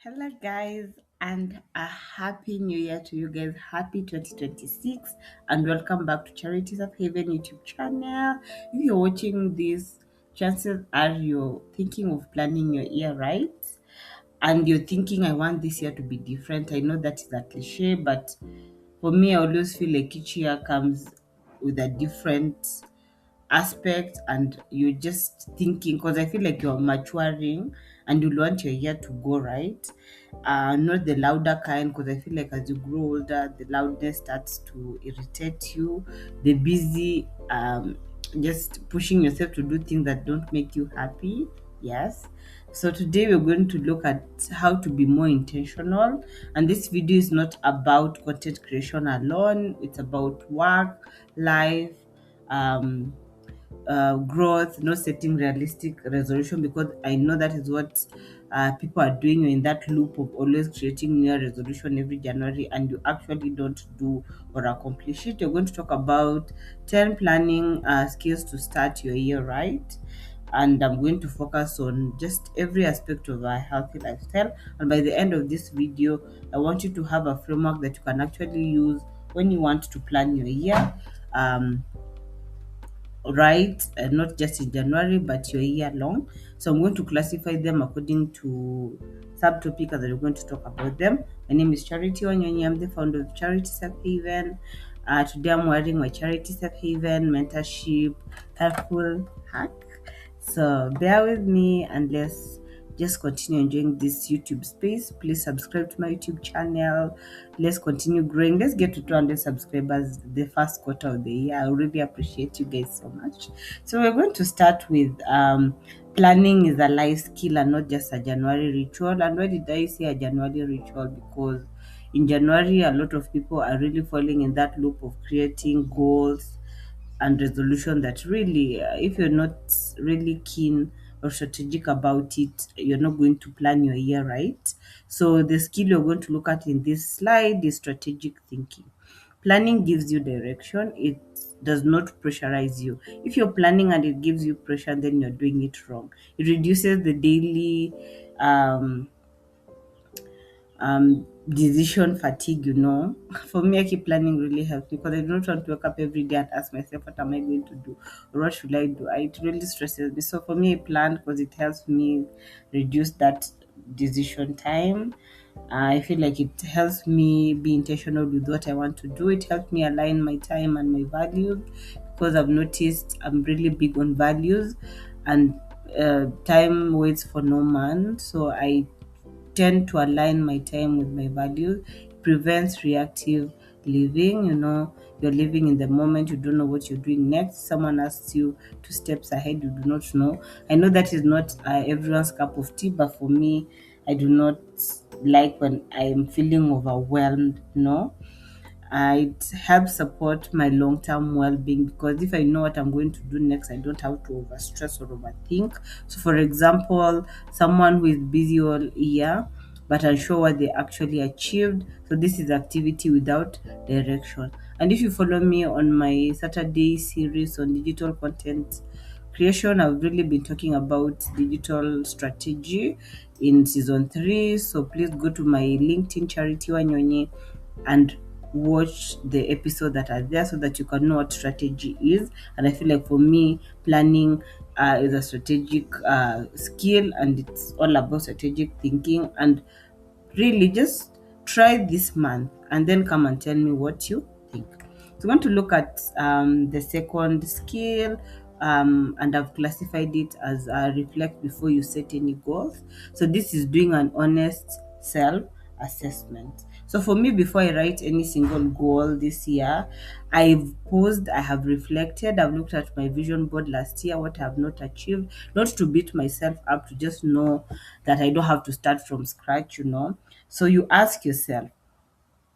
Hello, guys, and a happy new year to you guys. Happy 2026, and welcome back to Charities of Haven YouTube channel. If you're watching this, chances are you're thinking of planning your year, right? And you're thinking, I want this year to be different. I know that is a cliche, but for me, I always feel like each year comes with a different aspect, and you're just thinking because I feel like you're maturing and you want your year to go right. Not the louder kind, because I feel like as you grow older, the loudness starts to irritate you. The busy, just pushing yourself to do things that don't make you happy. Yes. So today we're going to look at how to be more intentional. And this video is not about content creation alone, it's about work, life, um, growth, not setting realistic resolution, because I know that is what people are doing. You're in that loop of always creating new resolution every January and you actually don't do or accomplish it. You're going to talk about 10 planning skills to start your year right. And I'm going to focus on just every aspect of a healthy lifestyle. And by the end of this video, I want you to have a framework that you can actually use when you want to plan your year. Right, not just in January but your year long. So I'm going to classify them according to subtopics that we're going to talk about them. My name is Charity Onyonyi. I'm the founder of Charity Safe Haven. Today I'm wearing my Charity Safe Haven mentorship helpful hack. So bear with me and let's just continue enjoying this YouTube space. Please subscribe to my YouTube channel. Let's continue growing. Let's get to 200 subscribers the first quarter of the year. I really appreciate you guys so much. So we're going to start with planning is a life skill and not just a January ritual. And why did I say a January ritual? Because in January, a lot of people are really falling in that loop of creating goals and resolution that really, if you're not really keen or strategic about it, you're not going to plan your year right. So the skill you're going to look at in this slide is strategic thinking. Planning gives you direction, it does not pressurize you. If you're planning and it gives you pressure, then you're doing it wrong. It reduces the daily decision fatigue. For me, I keep planning really helps me because I don't want to wake up every day and ask myself, what am I going to do or what should I do? It really stresses me. So for me, I plan because it helps me reduce that decision time. I feel like it helps me be intentional with what I want to do. It helps me align my time and my values, because I've noticed I'm really big on values, and time waits for no man. So I tend to align my time with my values. It prevents reactive living. You're living in the moment, you don't know what you're doing next. Someone asks you 2 steps ahead, you do not know. I know that is not everyone's cup of tea, but for me, I do not like when I'm feeling overwhelmed. It helps support my long-term well-being, because if I know what I'm going to do next, I don't have to overstress or overthink. So for example, someone who is busy all year but unsure what they actually achieved, so this is activity without direction. And if you follow me on my Saturday series on digital content creation, I've really been talking about digital strategy in season 3. So please go to my LinkedIn, Charity Wanyonyi, and watch the episode that are there so that you can know what strategy is. And I feel like for me, planning is a strategic skill, and it's all about strategic thinking. And really, just try this month and then come and tell me what you think. So, we want to look at the second skill, and I've classified it as reflect before you set any goals. So, this is doing an honest self assessment. So, for me, before I write any single goal this year, I've paused, I have reflected, I've looked at my vision board last year, what I have not achieved, not to beat myself up, to just know that I don't have to start from scratch. So you ask yourself,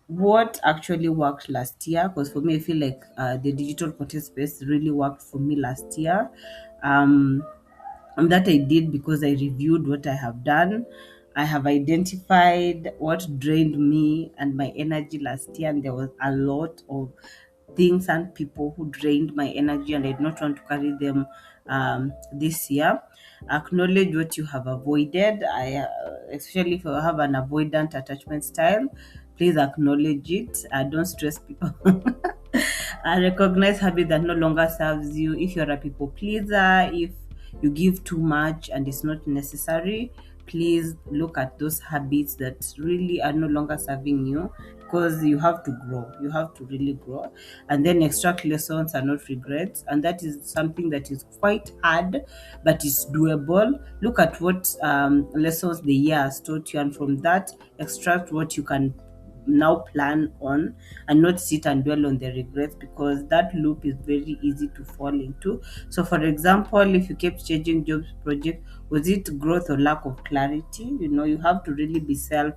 what actually worked last year? Because for me, I feel like the digital content space really worked for me last year. Um, and that I did because I reviewed what I have done. I have identified what drained me and my energy last year, and there was a lot of things and people who drained my energy, and I did not want to carry them this year. Acknowledge what you have avoided. Especially if you have an avoidant attachment style, please acknowledge it. Don't stress people. Recognize habit that no longer serves you. If you're a people pleaser, if you give too much and it's not necessary, please look at those habits that really are no longer serving you, because you have to grow. You have to really grow. And then extract lessons and not regrets. And that is something that is quite hard, but it's doable. Look at what lessons the year has taught you, and from that, extract what you can now plan on, and not sit and dwell on the regrets, because that loop is very easy to fall into. So for example, if you kept changing jobs project, was it growth or lack of clarity? You have to really be self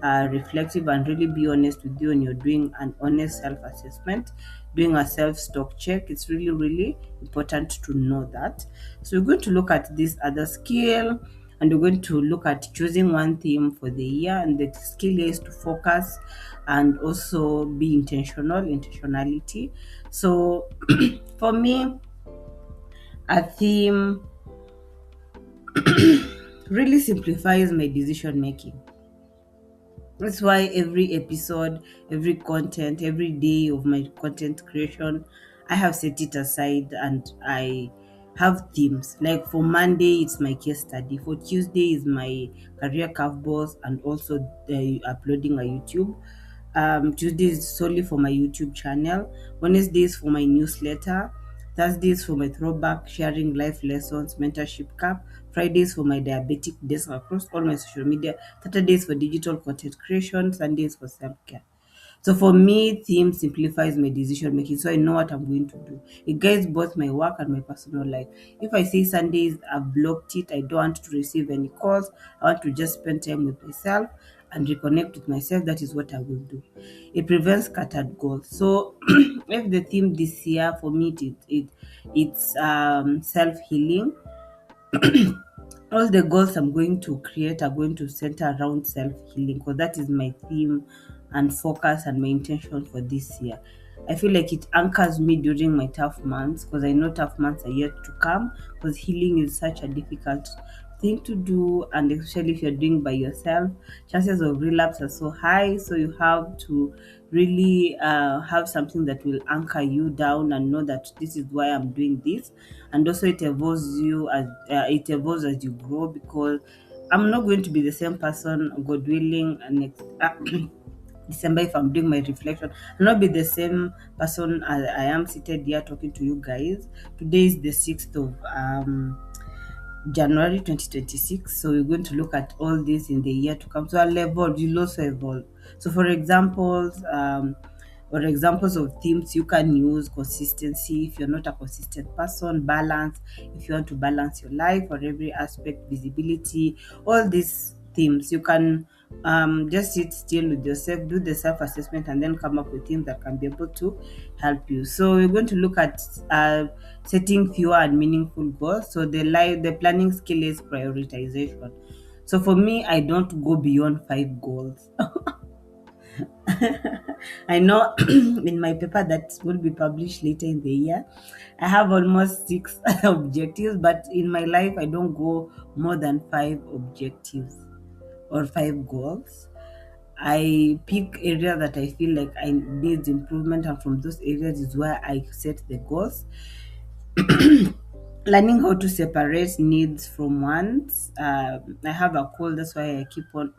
reflective and really be honest with you when you're doing an honest self assessment, doing a self stock check. It's really really important to know that. So we're going to look at this other skill, and we're going to look at choosing one theme for the year. And the skill is to focus and also be intentionality. So for me, a theme really simplifies my decision making. That's why every episode, every content, every day of my content creation, I have set it aside and I have themes. Like for Monday, it's my case study. For Tuesday is my career curveballs and also uploading a YouTube. Tuesday is solely for my YouTube channel. Wednesday is for my newsletter. Thursdays for my throwback, sharing life lessons, mentorship cup. Fridays for my diabetic desk across all my social media. Saturdays for digital content creation. Sundays for self care. So for me, theme simplifies my decision making, so I know what I'm going to do. It guides both my work and my personal life. If I say Sundays, I've blocked it. I don't want to receive any calls. I want to just spend time with myself and reconnect with myself. That is what I will do. It prevents scattered goals. So if the theme this year for me, it's self healing. All the goals I'm going to create are going to center around self healing, because that is my theme and focus and my intention for this year. I feel like it anchors me during my tough months, because I know tough months are yet to come, because healing is such a difficult thing to do, and especially if you're doing by yourself, chances of relapse are so high. So you have to really have something that will anchor you down and know that this is why I'm doing this. And also it evolves as you grow, because I'm not going to be the same person, God willing, next December, if I'm doing my reflection. I'll not be the same person as I am seated here talking to you guys. Today is the 6th of January 2026. So we're going to look at all this in the year to come. So I'll evolve, you'll also evolve. So for examples of themes you can use: consistency, if you're not a consistent person; balance, if you want to balance your life or every aspect; visibility. All these themes you can just sit still with yourself, do the self-assessment, and then come up with themes that can be able to help you. So we're going to look at setting fewer and meaningful goals. So the planning skill is prioritization. So for me, I don't go beyond 5 goals. I know in my paper that will be published later in the year, I have almost 6 objectives, but in my life, I don't go more than 5 objectives or 5 goals. I pick areas that I feel like I need improvement, and from those areas is where I set the goals. Learning how to separate needs from wants. I have a call, that's why I keep on,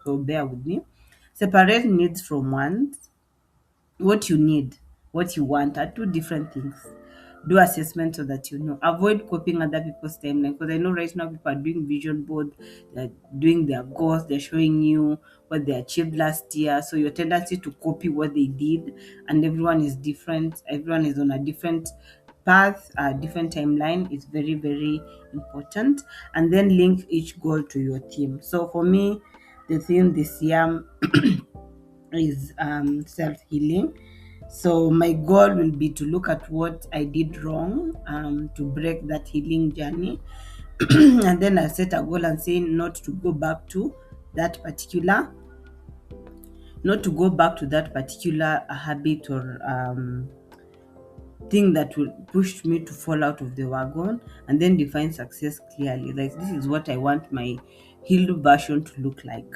so bear with me. Separate needs from wants. What you need, what you want are two different things. Do assessment so that you know. Avoid copying other people's timeline, because I know right now people are doing vision board, they're doing their goals, they're showing you what they achieved last year. So your tendency to copy what they did, and everyone is different, everyone is on a different path, a different timeline, is very, very important. And then link each goal to your theme. So for me, the theme this year is self healing. So my goal will be to look at what I did wrong, to break that healing journey, and then I set a goal and say not to go back to that particular, habit or thing that will push me to fall out of the wagon, and then define success clearly. Like, this is what I want my healed version to look like.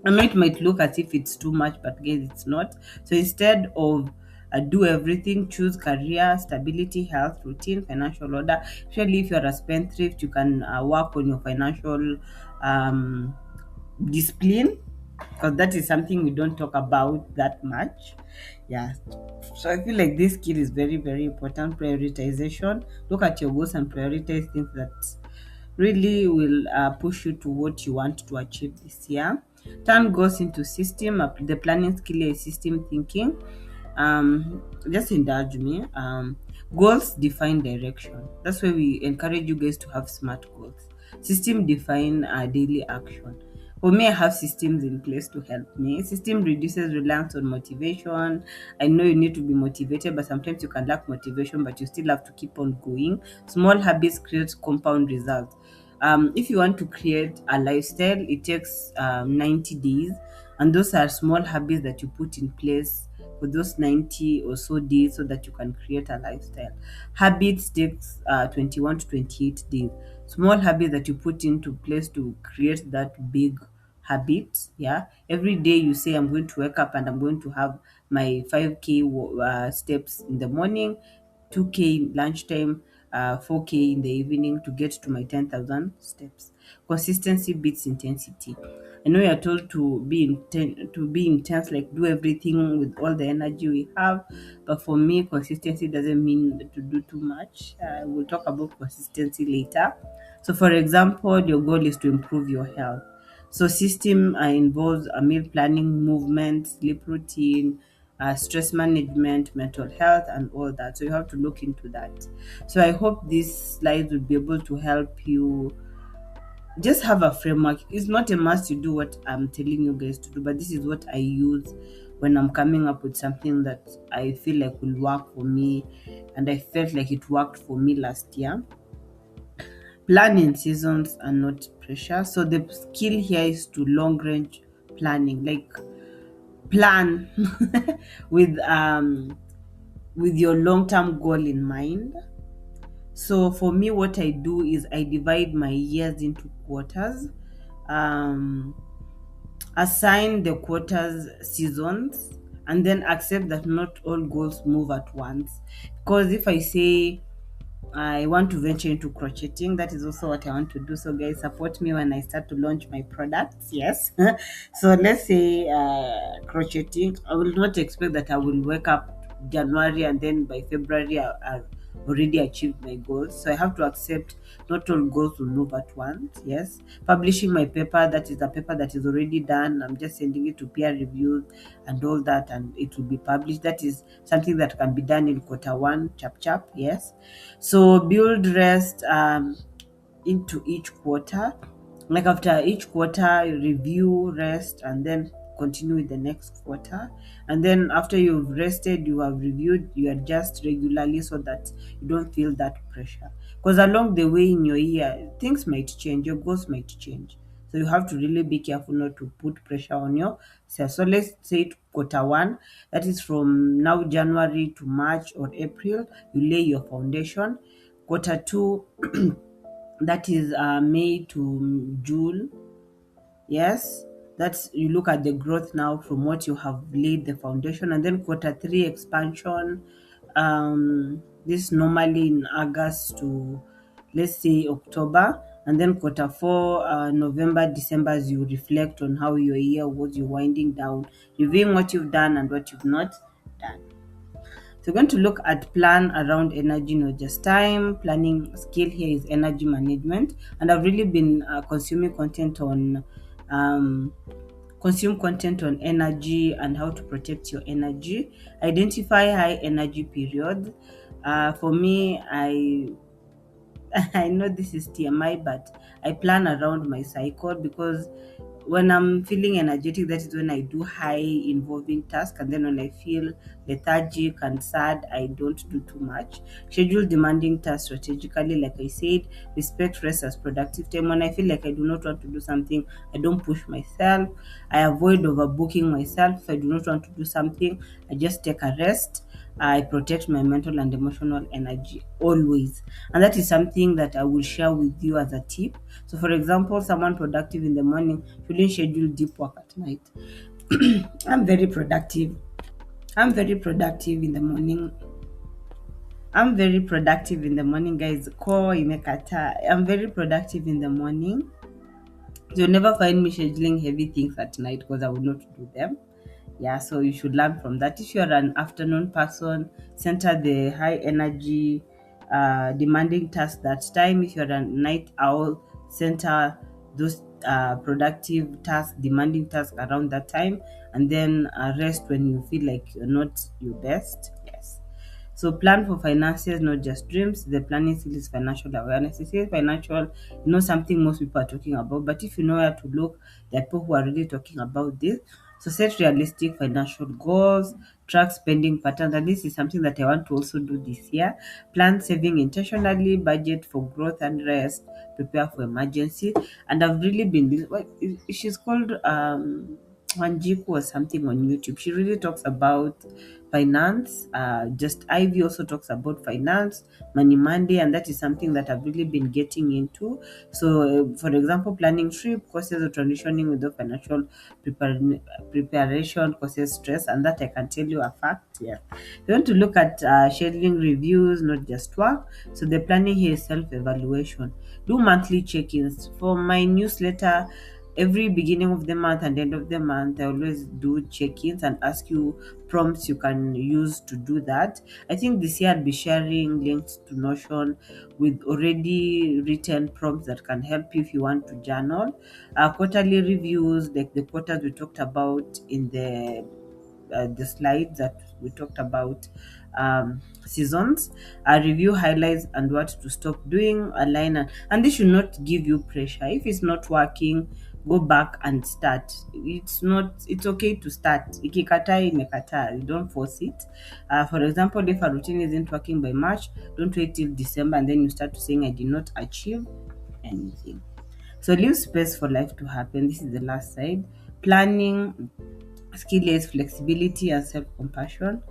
I know it might look as if it's too much, but guys, it's not. So instead of do everything, choose career, stability, health, routine, financial order. Especially if you're a spendthrift, you can work on your financial um, discipline, because that is something we don't talk about that much. Yeah. So I feel like this skill is very, very important. Prioritization. Look at your goals and prioritize things that really will push you to what you want to achieve this year. Turn goals into system. The planning skill is system thinking. Just indulge me. Goals define direction. That's why we encourage you guys to have smart goals. System define daily action. For me, I have systems in place to help me. System reduces reliance on motivation. I know you need to be motivated, but sometimes you can lack motivation, but you still have to keep on going. Small habits create compound results. If you want to create a lifestyle, it takes 90 days, and those are small habits that you put in place for those 90 or so days so that you can create a lifestyle. Habits takes 21 to 28 days. Small habits that you put into place to create that big habit. Yeah, every day you say, I'm going to wake up and I'm going to have my 5k steps in the morning, 2k lunchtime, 4k in the evening to get to my 10,000 steps. Consistency beats intensity. I know you're told to be intense, like do everything with all the energy we have, but for me, consistency doesn't mean to do too much. We'll talk about consistency later. So, for example, your goal is to improve your health. So, system involves a meal planning, movement, sleep routine, stress management, mental health, and all that. So, you have to look into that. So, I hope these slides will be able to help you just have a framework. It's not a must to do what I'm telling you guys to do, but this is what I use when I'm coming up with something that I feel like will work for me, and I felt like it worked for me last year. Planning seasons are not pressure. So the skill here is to long range planning, like plan with your long term goal in mind. So for me, what I do is I divide my years into quarters. Um, Assign the quarters seasons, and then accept that not all goals move at once. Because if I say I want to venture into crocheting, that is also what I want to do. So guys, support me when I start to launch my products. Yes. So let's say crocheting, I will not expect that I will wake up January and then by February I've already achieved my goals. So I have to accept not all goals will move at once. Yes. Publishing my paper, that is a paper that is already done. I'm just sending it to peer reviews and all that, and it will be published. That is something that can be done in quarter one, chap chap. Yes. So build rest into each quarter. Like after each quarter, you review, rest, and then continue with the next quarter. And then after you've rested, you have reviewed, you adjust regularly so that you don't feel that pressure. Because along the way in your year, things might change, your goals might change. So you have to really be careful not to put pressure on yourself. So let's say quarter one, that is from now January to March or April, you lay your foundation. Quarter two, that is May to June. Yes, that's you look at the growth now from what you have laid the foundation, and then quarter three expansion. This normally in August to, let's say, October, and then quarter four, November, December, as you reflect on how your year was, you're winding down, reviewing what you've done and what you've not done. So we're going to look at plan around energy, not just time. Planning skill here is energy management, and I've really been um, consume content on energy and how to protect your energy. Identify high energy periods. For me, I know this is TMI, but I plan around my cycle, because when I'm feeling energetic, that is when I do high involving tasks, and then when I feel lethargic and sad, I don't do too much. Schedule demanding tasks strategically, like I said. Respect rest as productive time. When I feel like I do not want to do something, I don't push myself. I avoid overbooking myself. If I do not want to do something, I just take a rest. I protect my mental and emotional energy always. And that is something that I will share with you as a tip. So, for example, someone productive in the morning shouldn't schedule deep work at night. I'm very productive. I'm very productive in the morning. I'm very productive in the morning, guys. Ko imekata. I'm very productive in the morning. You'll never find me scheduling heavy things at night because I would not do them. Yeah, so you should learn from that. If you're an afternoon person, center the high energy, demanding tasks that time. If you're a night owl, center those productive tasks, demanding tasks around that time, and then rest when you feel like you're not your best. Yes. So plan for finances, not just dreams. The planning skill is financial awareness. You see, financial, something most people are talking about. But if you know where to look, there are people who are really talking about this. So set realistic financial goals, track spending patterns, and this is something that I want to also do this year. Plan saving intentionally, budget for growth and rest, prepare for emergency. And I've really been she's called Wanjiku or something on YouTube. She really talks about finance. Just Ivy also talks about finance, Money Monday, and that is something that I've really been getting into. So, for example, planning trip courses or transitioning with the financial preparation causes stress, and that I can tell you a fact. Yeah, you want to look at scheduling reviews, not just work. So the planning here is self-evaluation. Do monthly check-ins for my newsletter. Every beginning of the month and end of the month, I always do check-ins and ask you prompts you can use to do that. I think this year I'll be sharing links to Notion with already written prompts that can help you if you want to journal. Quarterly reviews, like the quarters we talked about in the slides that we talked about, seasons, review highlights and what to stop doing, align, and this should not give you pressure. If it's not working, go back and start. It's okay to start. Ikikataa imekataa, you don't force it. For example, if a routine isn't working by March, don't wait till December and then you start to saying I did not achieve anything. So leave space for life to happen. This is the last side. Planning skill is flexibility and self-compassion.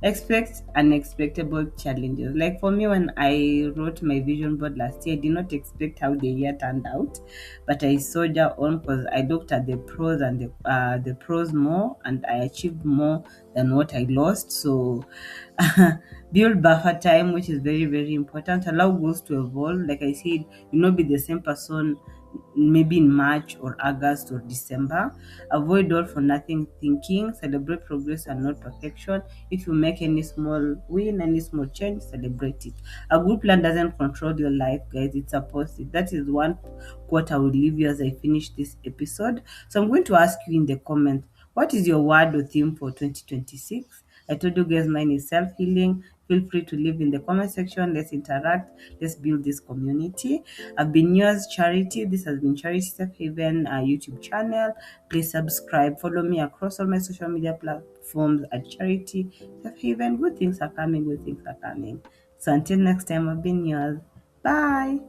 Expect unexpectable challenges. Like for me, when I wrote my vision board last year, I did not expect how the year turned out, but I soldier on because I looked at the pros and the pros more, and I achieved more than what I lost. So build buffer time, which is very very important. Allow goals to evolve. Like I said, you not be the same person maybe in March or August or December. Avoid all for nothing thinking. Celebrate progress and not perfection. If you make any small win, any small change, celebrate it. A good plan doesn't control your life, guys. It supports it. That is one quote I will leave you as I finish this episode. So I'm going to ask you in the comments, what is your word or theme for 2026? I told you guys mine is self healing. Feel free to leave in the comment section. Let's interact. Let's build this community. I've been yours, Charity. This has been Charity Safe Haven YouTube channel. Please subscribe. Follow me across all my social media platforms at Charity Safe Haven. Good things are coming. Good things are coming. So until next time, I've been yours. Bye.